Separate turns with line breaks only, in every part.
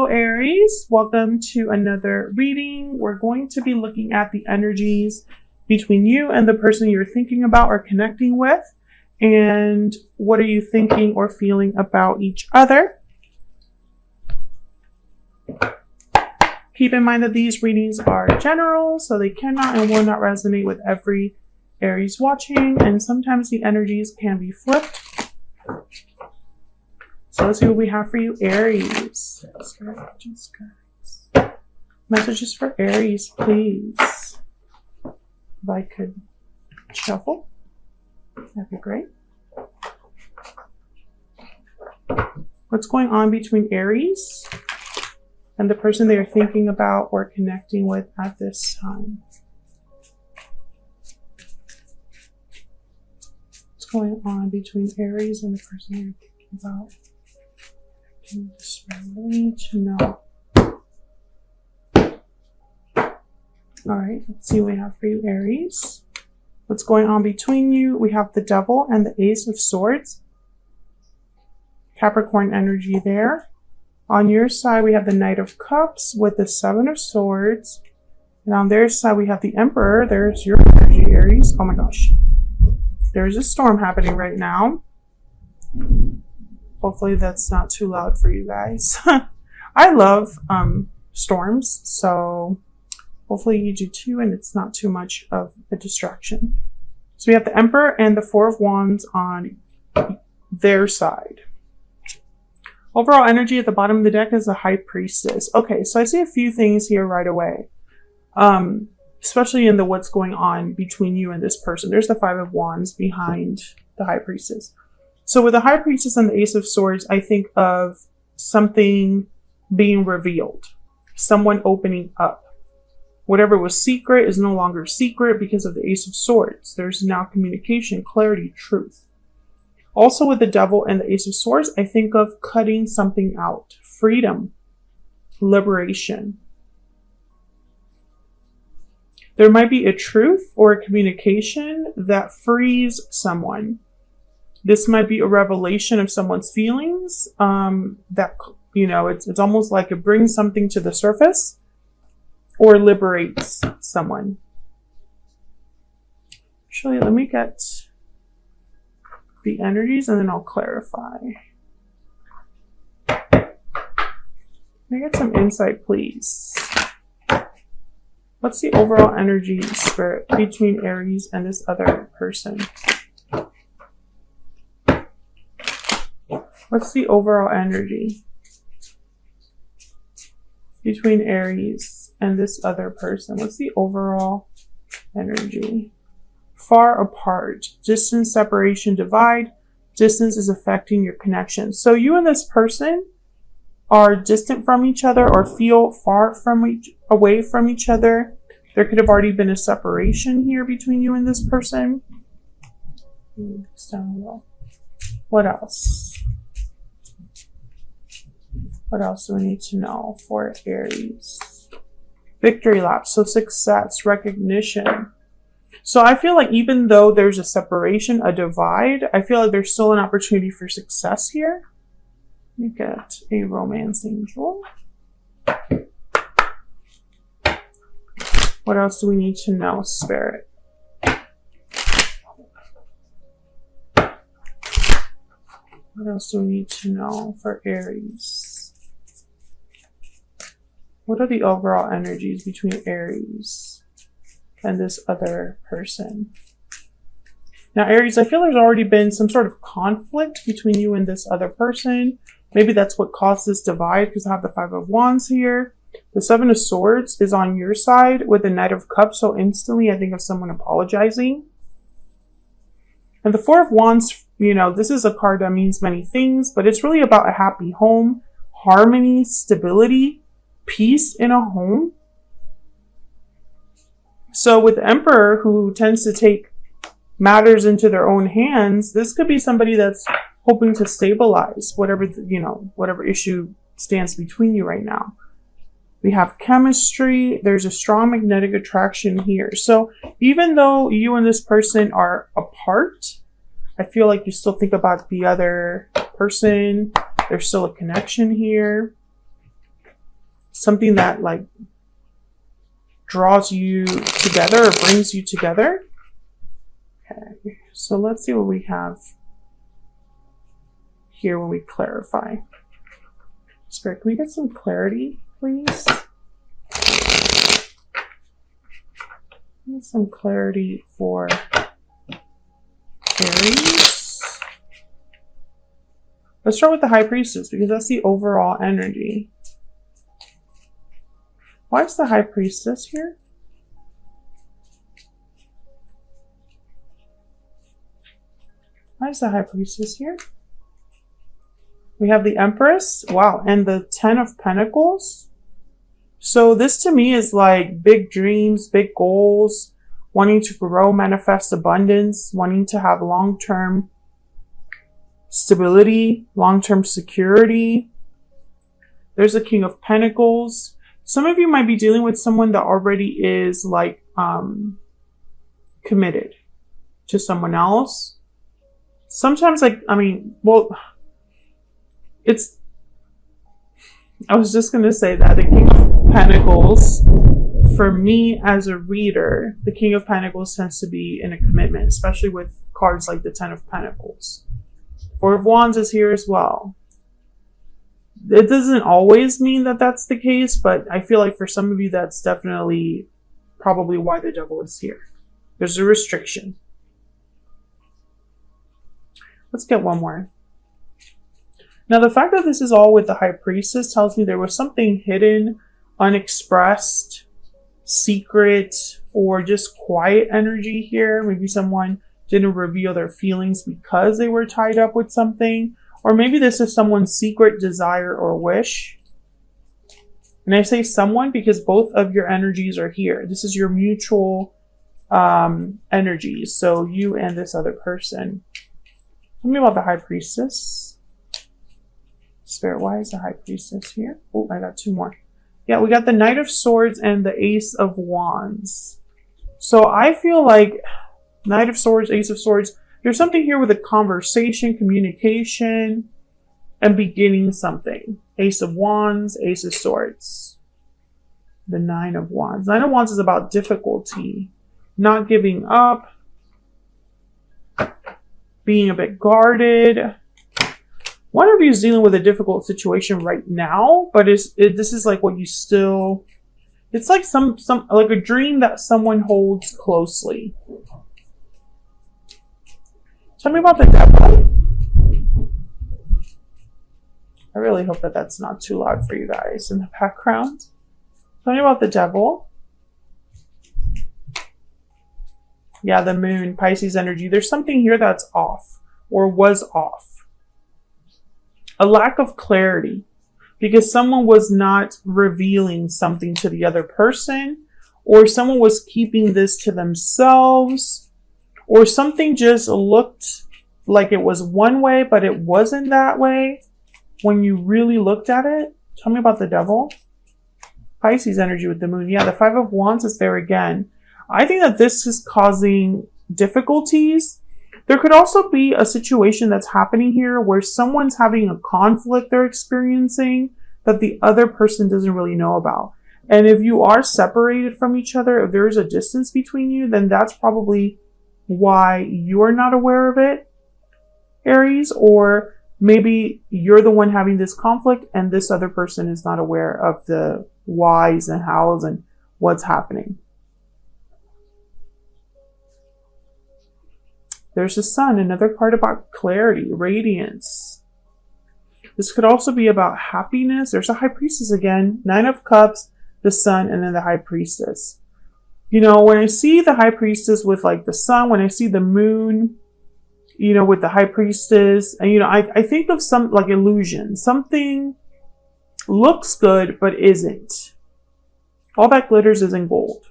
Aries, welcome to another reading. We're going to be looking at the energies between you and the person you're thinking about or connecting with, and what are you thinking or feeling about each other. Keep in mind that these readings are general, so they cannot and will not resonate with every Aries watching, and sometimes the energies can be flipped. So let's see what we have for you, Aries. Messages for Aries, please. If I could shuffle, that'd be great. What's going on between Aries and the person they are thinking about or connecting with at this time? What's going on between Aries and the person they're thinking about? We need to know. All right, let's see what we have for you, Aries. What's going on between you? We have the Devil and the Ace of Swords. Capricorn energy there. On your side, we have the Knight of Cups with the Seven of Swords. And on their side, we have the Emperor. There's your energy, Aries. Oh my gosh. There's a storm happening right now. Hopefully that's not too loud for you guys. I love storms, so hopefully you do too, and it's not too much of a distraction. So we have the Emperor and the Four of Wands on their side. Overall energy at the bottom of the deck is the High Priestess. Okay, so I see a few things here right away, especially in the what's going on between you and this person. There's the Five of Wands behind the High Priestess. So with the High Priestess and the Ace of Swords, I think of something being revealed, someone opening up. Whatever was secret is no longer secret because of the Ace of Swords. There's now communication, clarity, truth. Also with the Devil and the Ace of Swords, I think of cutting something out, freedom, liberation. There might be a truth or a communication that frees someone. This might be a revelation of someone's feelings that, you know, it's almost like it brings something to the surface or liberates someone. Actually, let me get the energies and then I'll clarify. Can I get some insight, please? What's the overall energy, Spirit, between Aries and this other person? What's the overall energy between Aries and this other person? What's the overall energy? Far apart, distance, separation, divide. Distance is affecting your connection. So you and this person are distant from each other or feel far from away from each other. There could have already been a separation here between you and this person. What else? What else do we need to know for Aries? Victory lap, so success, recognition. So I feel like even though there's a separation, a divide, I feel like there's still an opportunity for success here. Let me get a romance angel. What else do we need to know, Spirit? What else do we need to know for Aries? What are the overall energies between Aries and this other person? Now, Aries, I feel there's already been some sort of conflict between you and this other person. Maybe that's what caused this divide, because I have the Five of Wands here. The Seven of Swords is on your side with the Knight of Cups, so instantly I think of someone apologizing. And the Four of Wands, you know, this is a card that means many things, but it's really about a happy home, harmony, stability, peace in a home. So with the Emperor, who tends to take matters into their own hands, this could be somebody that's hoping to stabilize whatever, you know, whatever issue stands between you right now. We have chemistry. There's a strong magnetic attraction here. So even though you and this person are apart, I feel like you still think about the other person. There's still a connection here. something that like draws you together or brings you together. Okay, so let's see what we have here when we clarify. Spirit, can we get some clarity, please? Get some clarity for Aries. Let's start with the High Priestess because that's the overall energy. Why is the High Priestess here? Why is the High Priestess here? We have the Empress. Wow. And the Ten of Pentacles. So this to me is like big dreams, big goals, wanting to grow, manifest abundance, wanting to have long-term stability, long-term security. There's a King of Pentacles. Some of you might be dealing with someone that already is like committed to someone else. Sometimes like, I mean, well, I was just going to say that the King of Pentacles, for me as a reader, the King of Pentacles tends to be in a commitment, especially with cards like the Ten of Pentacles. Four of Wands is here as well. It doesn't always mean that that's the case, but I feel like for some of you, that's definitely probably why the Devil is here. There's a restriction. Let's get one more. Now, the fact that this is all with the High Priestess tells me there was something hidden, unexpressed, secret, or just quiet energy here. Maybe someone didn't reveal their feelings because they were tied up with something. Or maybe this is someone's secret desire or wish. And I say someone because both of your energies are here. This is your mutual energies. So you and this other person. Tell me about the High Priestess. Spirit, why is the High Priestess here? Oh, I got two more. Yeah, we got the Knight of Swords and the Ace of Wands. So I feel like Knight of Swords, Ace of Swords, there's something here with a conversation, communication, and beginning something. Ace of Wands, Ace of Swords. The Nine of Wands. Nine of Wands is about difficulty, not giving up, being a bit guarded. One of you is dealing with a difficult situation right now, but this is like what you still, it's like some like a dream that someone holds closely. Tell me about the Devil. I really hope that that's not too loud for you guys in the background. Tell me about the Devil. Yeah, the Moon, Pisces energy. There's something here that's off or was off. A lack of clarity because someone was not revealing something to the other person, or someone was keeping this to themselves, or something just looked like it was one way, but it wasn't that way when you really looked at it. Tell me about the Devil. Pisces energy with the Moon. Yeah, the Five of Wands is there again. I think that this is causing difficulties. There could also be a situation that's happening here where someone's having a conflict they're experiencing that the other person doesn't really know about. And if you are separated from each other, if there is a distance between you, then that's probably why you're not aware of it, Aries. Or maybe you're the one having this conflict and this other person is not aware of the whys and hows and what's happening. There's the Sun, another card about clarity, radiance. This could also be about happiness. There's a High Priestess again, Nine of Cups, the Sun, and then the High Priestess. You know, when I see the High Priestess with like the Sun, when I see the Moon, you know, with the High Priestess, and you know, I think of some like illusion. Something looks good, but isn't. All that glitters isn't gold.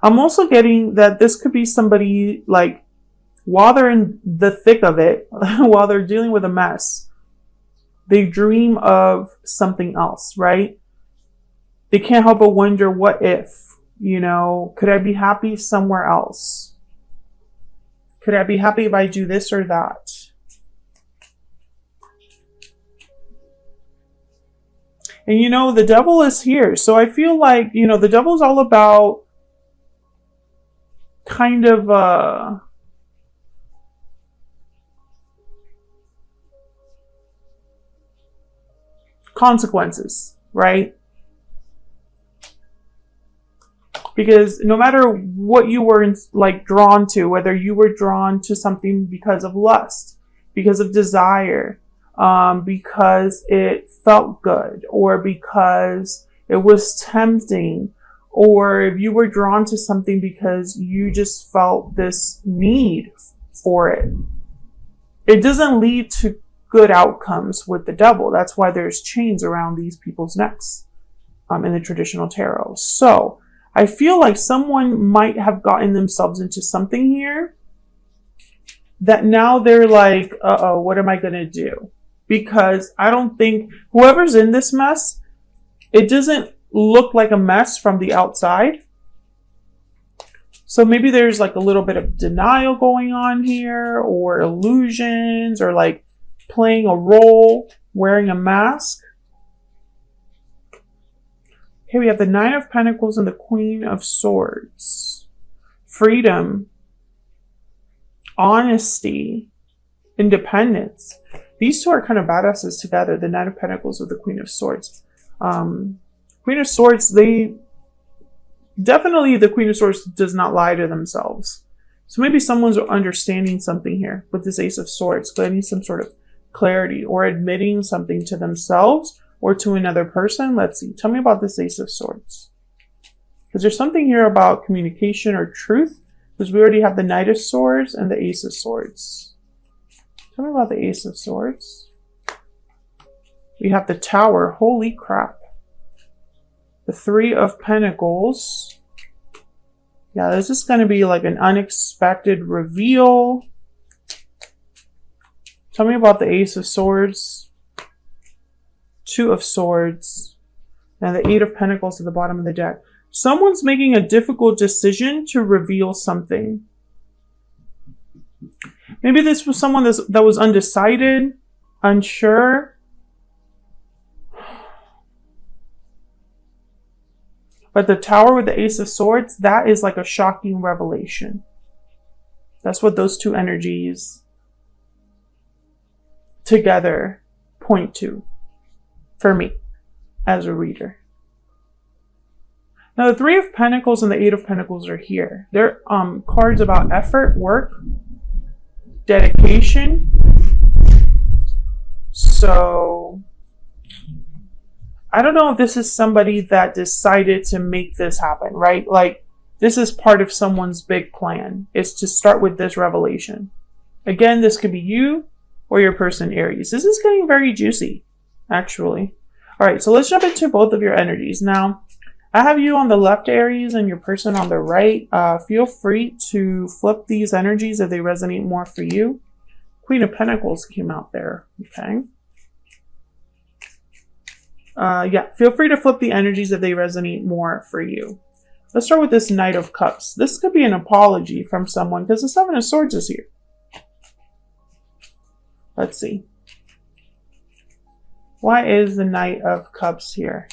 I'm also getting that this could be somebody like, while they're in the thick of it, while they're dealing with a mess, they dream of something else, right? They can't help but wonder, what if, you know, could I be happy somewhere else? Could I be happy if I do this or that? And you know, the devil is here. So I feel like, you know, the devil is all about kind of consequences, right? Because no matter what you were like drawn to, whether you were drawn to something because of lust, because of desire, because it felt good, or because it was tempting, or if you were drawn to something because you just felt this need for it, it doesn't lead to good outcomes with the devil. That's why there's chains around these people's necks in the traditional tarot. So I feel like someone might have gotten themselves into something here that now they're like, uh-oh, what am I going to do? Because I don't think whoever's in this mess, it doesn't look like a mess from the outside. So maybe there's like a little bit of denial going on here, or illusions, or like playing a role, wearing a mask. Okay, we have the Nine of Pentacles and the Queen of Swords. Freedom, honesty, independence. These two are kind of badasses together, the Nine of Pentacles with the Queen of Swords. Queen of Swords, definitely the Queen of Swords does not lie to themselves. So maybe someone's understanding something here with this Ace of Swords, getting some sort of clarity, or admitting something to themselves or to another person. Let's see. Tell me about this Ace of Swords. Because there's something here about communication or truth. Because we already have the Knight of Swords and the Ace of Swords. Tell me about the Ace of Swords. We have the Tower. Holy crap. The Three of Pentacles. Yeah, this is going to be like an unexpected reveal. Tell me about the Ace of Swords. Two of Swords, and the Eight of Pentacles at the bottom of the deck. Someone's making a difficult decision to reveal something. Maybe this was someone that was undecided, unsure. But the Tower with the Ace of Swords, that is like a shocking revelation. That's what those two energies together point to. For me, as a reader. Now, the Three of Pentacles and the Eight of Pentacles are here. They're cards about effort, work, dedication. So, I don't know if this is somebody that decided to make this happen, right? Like, this is part of someone's big plan, is to start with this revelation. Again, this could be you or your person, Aries. This is getting very juicy, actually. All right, so let's jump into both of your energies. Now, I have you on the left, Aries, and your person on the right. Feel free to flip these energies if they resonate more for you. Queen of Pentacles came out there, okay? Yeah, feel free to flip the energies if they resonate more for you. Let's start with this Knight of Cups. This could be an apology from someone because the Seven of Swords is here. Let's see. Why is the Knight of Cups here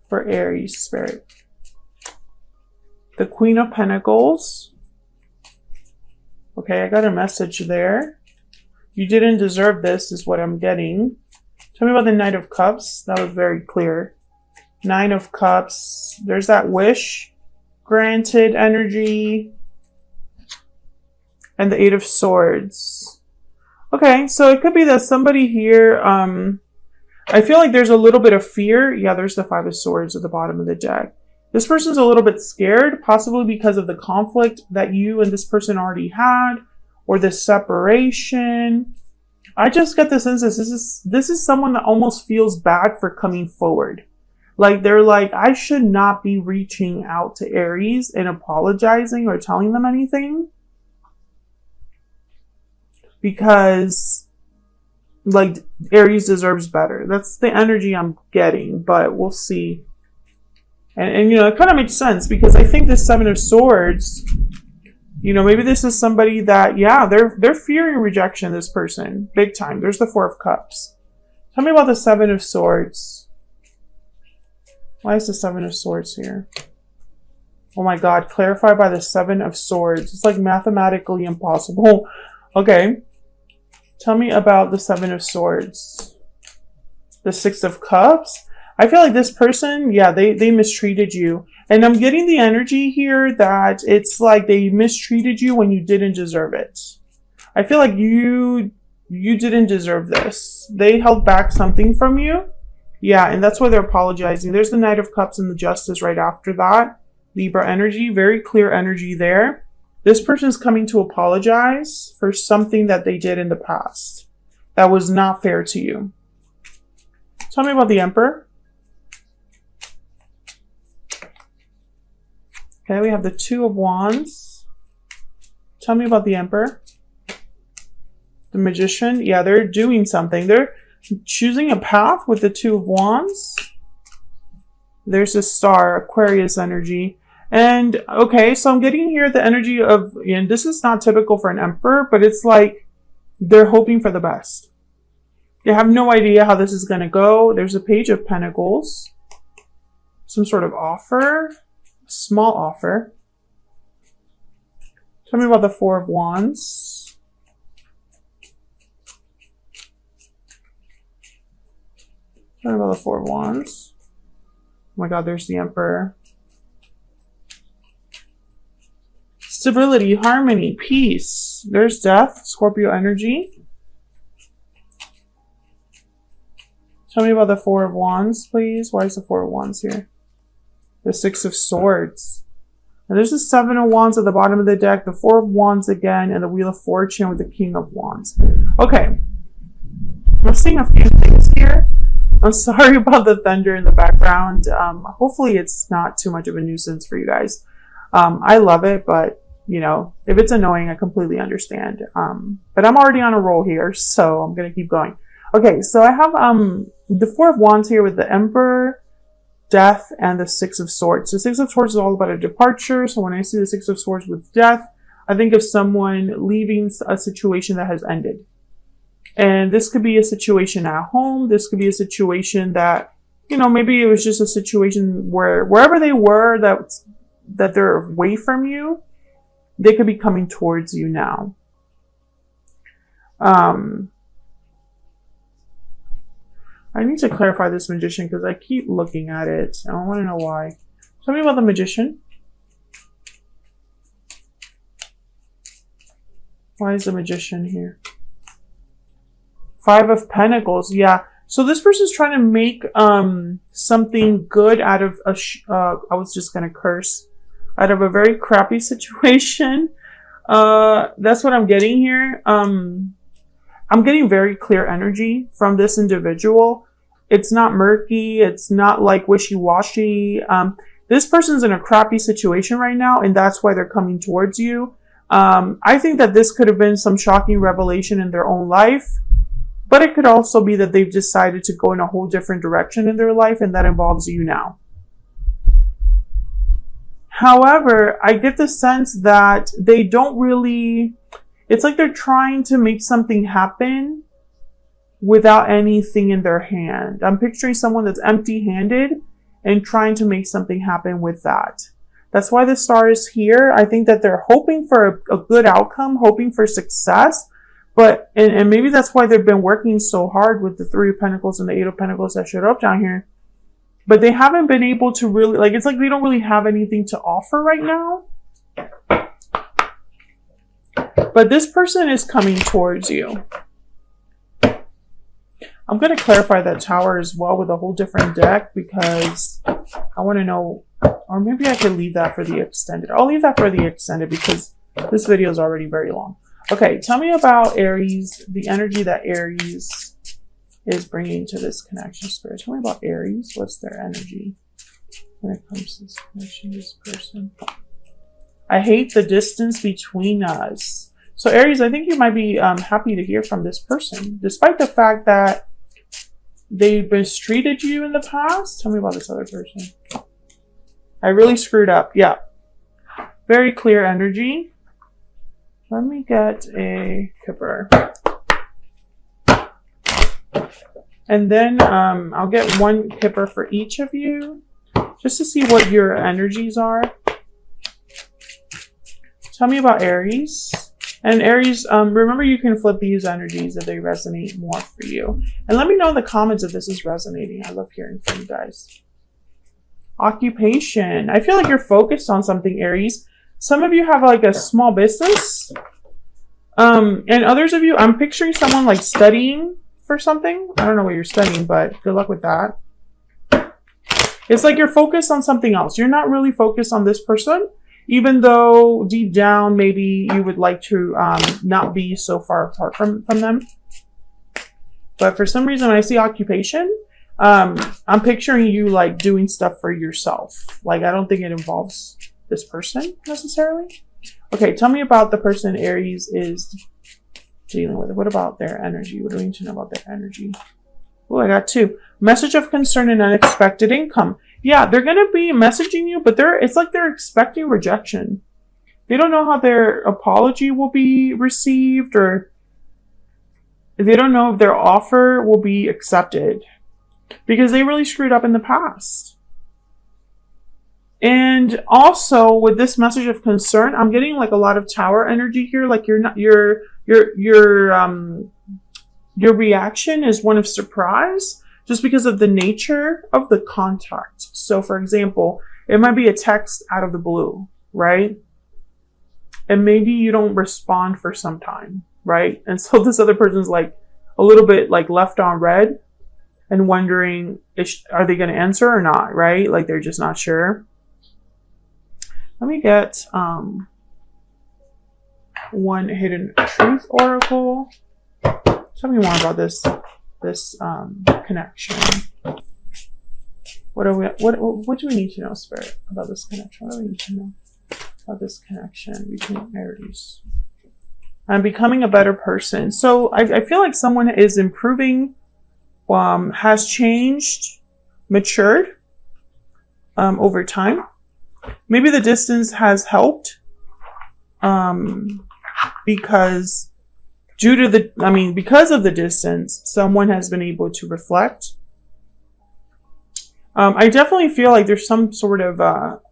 for Aries spirit? The Queen of Pentacles. Okay, I got a message there. You didn't deserve this is what I'm getting. Tell me about the Knight of Cups. That was very clear. Nine of Cups. There's that wish granted energy. And the Eight of Swords. Okay, so it could be that somebody here, I feel like there's a little bit of fear. Yeah, there's the Five of Swords at the bottom of the deck. This person's a little bit scared, possibly because of the conflict that you and this person already had, or the separation. I just get the sense that this is someone that almost feels bad for coming forward. Like they're like, I should not be reaching out to Aries and apologizing or telling them anything. Because, like, Aries deserves better. That's the energy I'm getting, but we'll see. And you know, it kind of makes sense because I think this Seven of Swords, you know, maybe this is somebody that, yeah, they're fearing rejection, this person, big time. There's the Four of Cups. Tell me about the Seven of Swords. Why is the Seven of Swords here? Oh my God, clarify by the Seven of Swords. It's like mathematically impossible. Okay. Tell me about the Seven of Swords. The Six of Cups. I feel like this person, yeah, they mistreated you. And I'm getting the energy here that it's like they mistreated you when you didn't deserve it. I feel like you didn't deserve this. They held back something from you. Yeah, and that's why they're apologizing. There's the Knight of Cups and the Justice right after that. Libra energy, very clear energy there. This person is coming to apologize for something that they did in the past that was not fair to you. Tell me about the Emperor. Okay, we have the Two of Wands. Tell me about the Emperor. The Magician. Yeah, they're doing something. They're choosing a path with the Two of Wands. There's a Star, Aquarius energy. And, okay, so I'm getting here the energy of, and this is not typical for an Emperor, but it's like they're hoping for the best. They have no idea how this is going to go. There's a Page of Pentacles. Some sort of offer. Small offer. Tell me about the Four of Wands. Tell me about the Four of Wands. Oh my God, there's the Emperor. Stability, harmony, peace. There's Death, Scorpio energy. Tell me about the Four of Wands, please. Why is the Four of Wands here? The Six of Swords. And there's the Seven of Wands at the bottom of the deck, the Four of Wands again, and the Wheel of Fortune with the King of Wands. Okay. I'm seeing a few things here. I'm sorry about the thunder in the background. Hopefully it's not too much of a nuisance for you guys. I love it, but you know, if it's annoying, I completely understand. But I'm already on a roll here, so I'm going to keep going. Okay, so I have the Four of Wands here with the Emperor, Death, and the Six of Swords. The Six of Swords is all about a departure. So when I see the Six of Swords with Death, I think of someone leaving a situation that has ended. And this could be a situation at home. This could be a situation that, you know, maybe it was just a situation where wherever they were that they're away from you, they could be coming towards you now. I need to clarify this Magician because I keep looking at it. I don't want to know why. Tell me about the Magician. Why is the Magician here? Five of Pentacles. Yeah. So this person's trying to make something good out of a I was just going to curse. Out of a very crappy situation. That's what I'm getting here. I'm getting very clear energy from this individual. It's not murky. It's not like wishy-washy. This person's in a crappy situation right now, and that's why they're coming towards you. I think that this could have been some shocking revelation in their own life, but it could also be that they've decided to go in a whole different direction in their life, and that involves you now. However, I get the sense that they don't really, it's like they're trying to make something happen without anything in their hand. I'm picturing someone that's empty-handed and trying to make something happen with that. That's why the Star is here. I think that they're hoping for a good outcome, hoping for success. But, and maybe that's why they've been working so hard with the Three of Pentacles and the Eight of Pentacles that showed up down here. But they haven't been able to really, like, it's like they don't really have anything to offer right now. But this person is coming towards you. I'm going to clarify that Tower as well with a whole different deck because I want to know, or maybe I could leave that for the extended. I'll leave that for the extended because this video is already very long. Okay, tell me about Aries, the energy that Aries is bringing to this connection, Spirit. Tell me about Aries. What's their energy when it comes to this connection, this person? I hate the distance between us. So Aries, I think you might be happy to hear from this person, despite the fact that they've mistreated you in the past. Tell me about this other person. I really screwed up. Yeah. Very clear energy. Let me get a Kipper. And then I'll get one kipper for each of you just to see what your energies are. Tell me about Aries. And Aries, remember you can flip these energies if they resonate more for you. And let me know in the comments if this is resonating. I love hearing from you guys. Occupation. I feel like you're focused on something, Aries. Some of you have like a small business. And others of you, I'm picturing someone like studying for something. I don't know what you're studying, but good luck with that. It's like you're focused on something else. You're not really focused on this person, even though deep down, maybe you would like to not be so far apart from them. But for some reason, I see occupation. I'm picturing you like doing stuff for yourself. Like, I don't think it involves this person necessarily. Okay, tell me about the person Aries is dealing with. What about their energy? What do we need to know about their energy? Oh, I got 2. Message of concern and unexpected income. Yeah, they're going to be messaging you, but it's like they're expecting rejection. They don't know how their apology will be received, or they don't know if their offer will be accepted because they really screwed up in the past. And also with this message of concern, I'm getting like a lot of tower energy here. Like your reaction is one of surprise just because of the nature of the contact. So for example, it might be a text out of the blue, right? And maybe you don't respond for some time, right? And so this other person's like a little bit like left on red and wondering, are they going to answer or not, right? Like they're just not sure. Let me get one hidden truth oracle. Tell me more about this connection. What do we need to know, Spirit, about this connection? What do we need to know about this connection between Aries? I'm becoming a better person. So I feel like someone is improving, has changed, matured over time. Maybe the distance has helped because because of the distance, someone has been able to reflect. I definitely feel like there's some sort of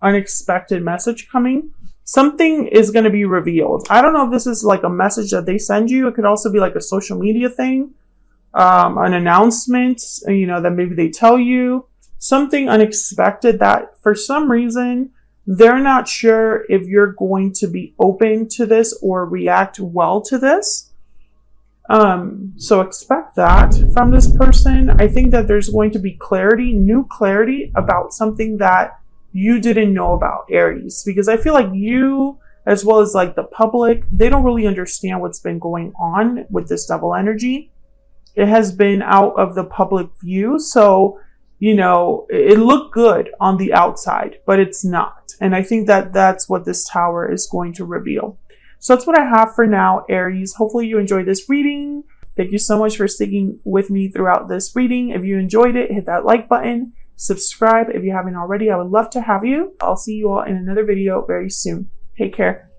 unexpected message coming. Something is going to be revealed. I don't know if this is like a message that they send you. It could also be like a social media thing, an announcement, that maybe they tell you. Something unexpected that for some reason, they're not sure if you're going to be open to this or react well to this. So expect that from this person. I think that there's going to be new clarity about something that you didn't know about, Aries, because I feel like you, as well as like the public, they don't really understand what's been going on with this double energy. It has been out of the public view. So, it looked good on the outside, but it's not. And I think that that's what this tower is going to reveal. So that's what I have for now, Aries. Hopefully you enjoyed this reading. Thank you so much for sticking with me throughout this reading. If you enjoyed it, hit that like button. Subscribe if you haven't already. I would love to have you. I'll see you all in another video very soon. Take care.